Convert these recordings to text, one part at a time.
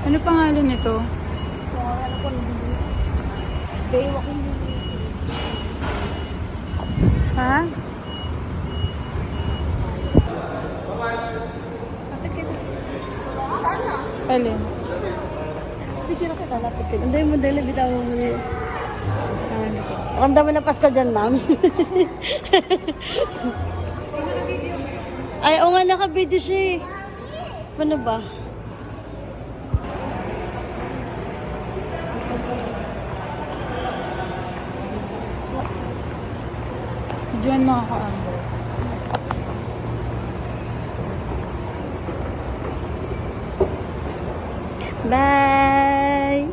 Ano pangalan nito? Ano ko Baywalk yung Ha? Lapit ka dito. Saan na? Alin? Picture ka na, lapit ka. Anday mo dahil bitawan mo na. Ano ko? Ramdaman na Pasko dyan, ma'am. Ay, oo nga, naka-video siya eh. Ano ba? Diyan mga ka-Amber. Bye!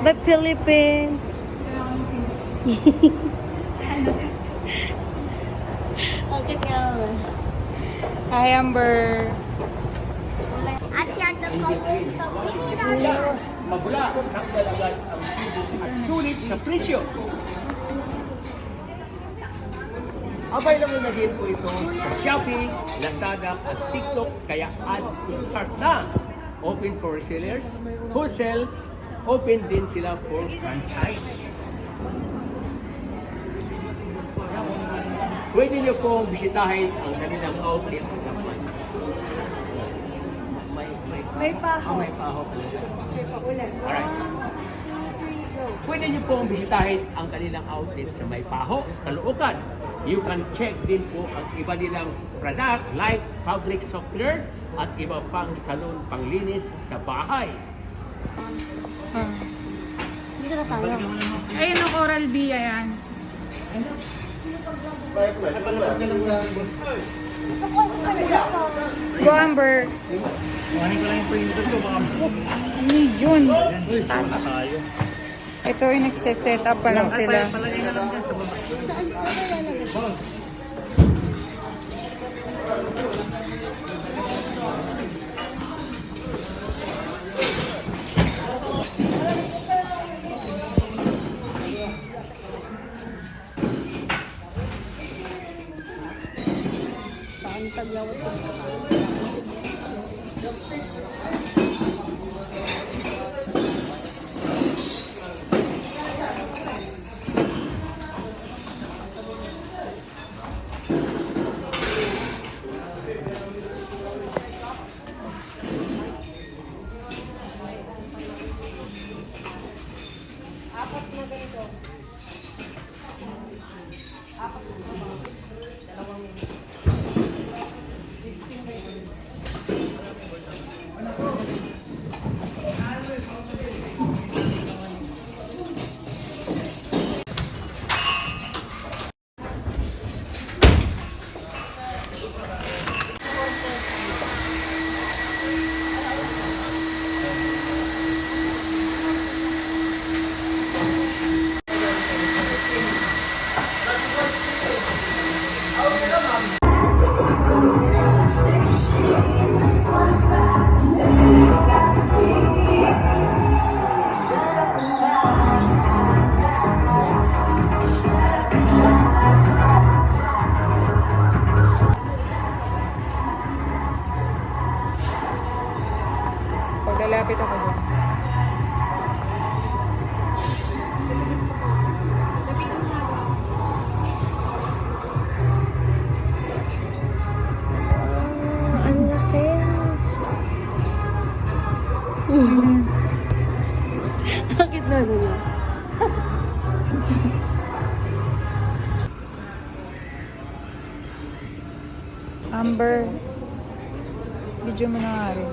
Bye, Philippines! Okay nga ba? Hi, Amber. At siya the comment sa Mabula ng dalagan ang tubo at sulit sa presyo. Available na din po ito sa Shopee, Lazada at TikTok kaya add to cart na. Open for resellers, wholesales, open din sila for franchise. Pwede niyo pong bisitahin ang kanilang outlets sa bansa. May paho. May paho. Alright. Pwede niyo pong bisitahin ang kanilang outlet sa May Paho, Caloocan. You can check din po ang iba nilang product like fabric softener at iba pang salon panglinis sa bahay. Ah. Dito na tayo. Ayun ang Oral B, ayan. Go, Amber. Kuhanin ko lang yung printer ko, baka Ano yun? Tas. Ito yung nagsiset up pa lang sila. palagay na lang dyan sa baba. Saan taglawat ko? Paglalapit ako doon. Ang laki. Bakit na naman? Amber. Video mo na nga rin.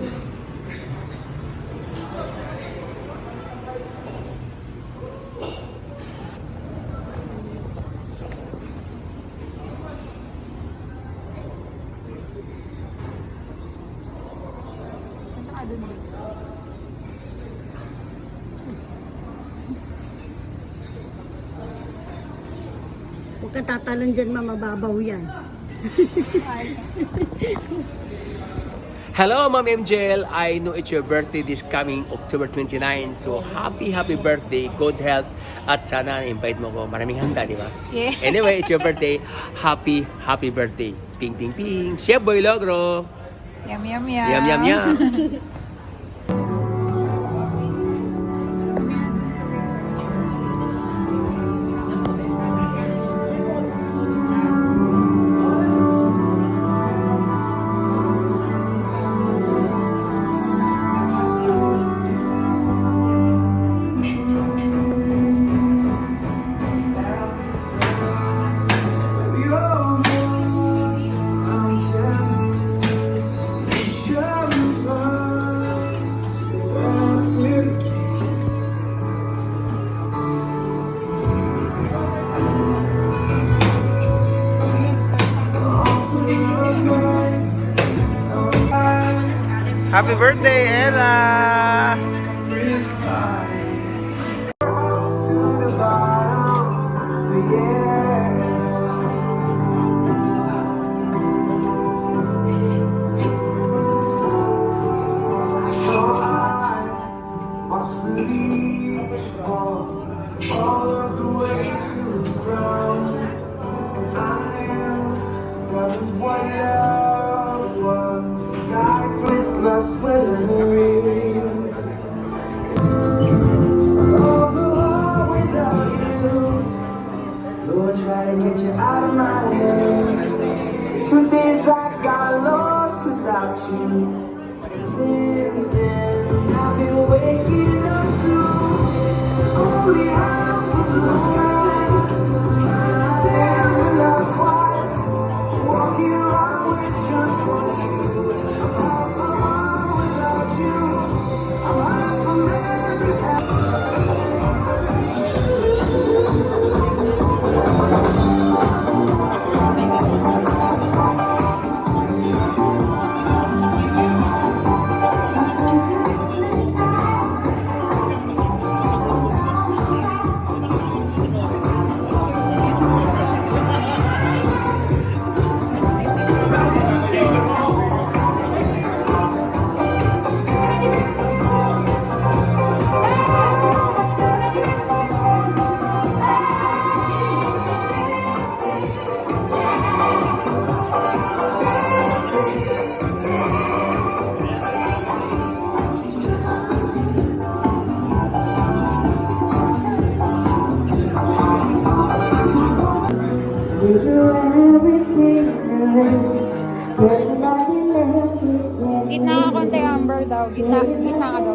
Huwag ka tatalon dyan, mamababaw yan. Hello, Ma'am MJL. I know it's your birthday this coming October 29. So, happy birthday, good health, at sana invite mo ko. Maraming handa, di ba? Yeah. Anyway, it's your birthday. Happy birthday. Ping, ping, ping. Chef Boy Logro. Yum, yum, yum. Yum, yum, yum. Happy birthday, Ella! Truth is, I got lost without you. Since then, I've been waking up to only half of the sky. Never not quite walking around with just one shoe. I'm half a mile without you. I'm half a man without Gitna ka konti, Amber daw. Gitna ka daw.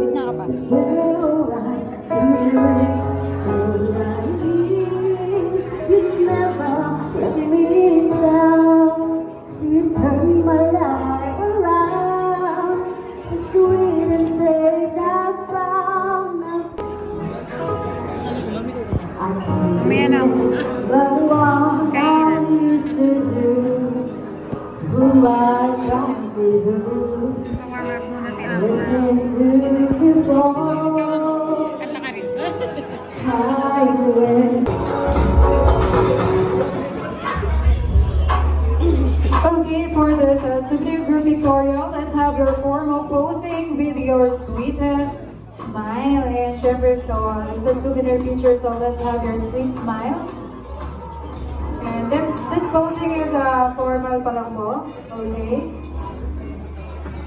Gitna ka pa. Mamaya na. Kaya warm-up muna si Amber. Kanta ka rin. Okay, for this souvenir group pictorial, let's have your formal posing with your sweetest smile. And syempre, so it's a souvenir feature, so let's have your sweet smile. And this posing is formal pa lang po. Okay?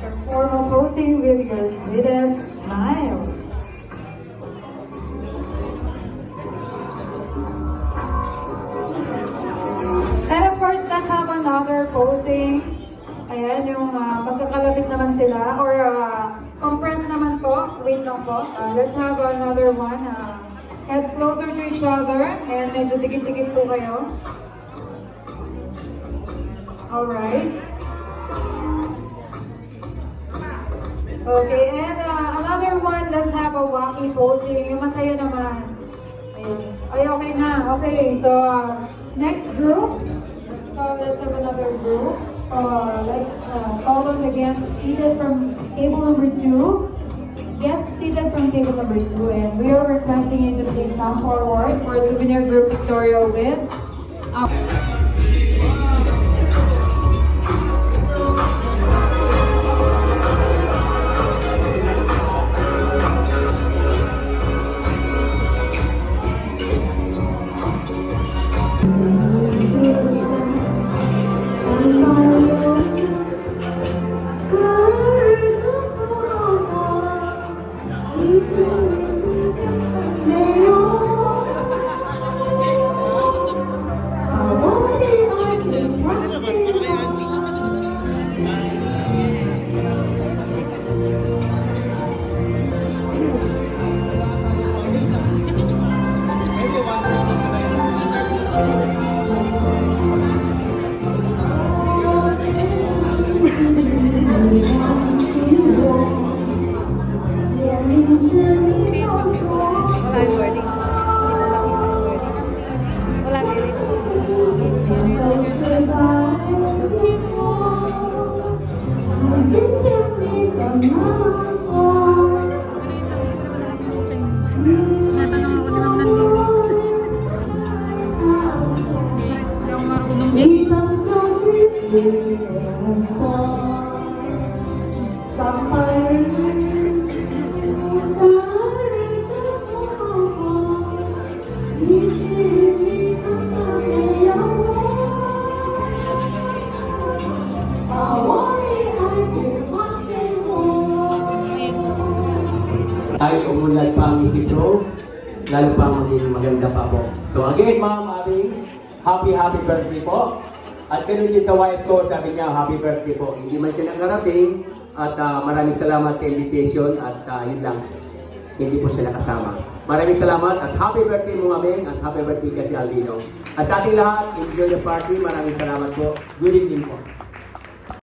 So formal posing with your sweetest smile. And of course, let's have another posing. Ayan, yung magkakalapit naman sila. Or compress naman po. Wait lang po. Let's have another one. Heads closer to each other. And medyo dikit-dikit po kayo. Alright. Okay, and another one, let's have a wacky posing. Yung masaya naman. Ayun. Ay, okay na. Okay, so next group. So let's have another group. So let's call on the guest seated from table number 2. Guest seated from table number 2. And we are requesting you to please come forward for a souvenir group pictorial with I sampai di sini ya Ay umunlad pa ang isip ko, lalo pa maging maganda pa po. So again, Ma'am Abby, happy birthday po. At ganun din sa wife ko, sabi niya, happy birthday po. Hindi man siya nakarating at maraming salamat sa invitation at yun lang, hindi po siya nakasama. Maraming salamat at happy birthday mo Ma'am at happy birthday kasi Aldino. At sa ating lahat, enjoy the party. Maraming salamat po. Good evening po.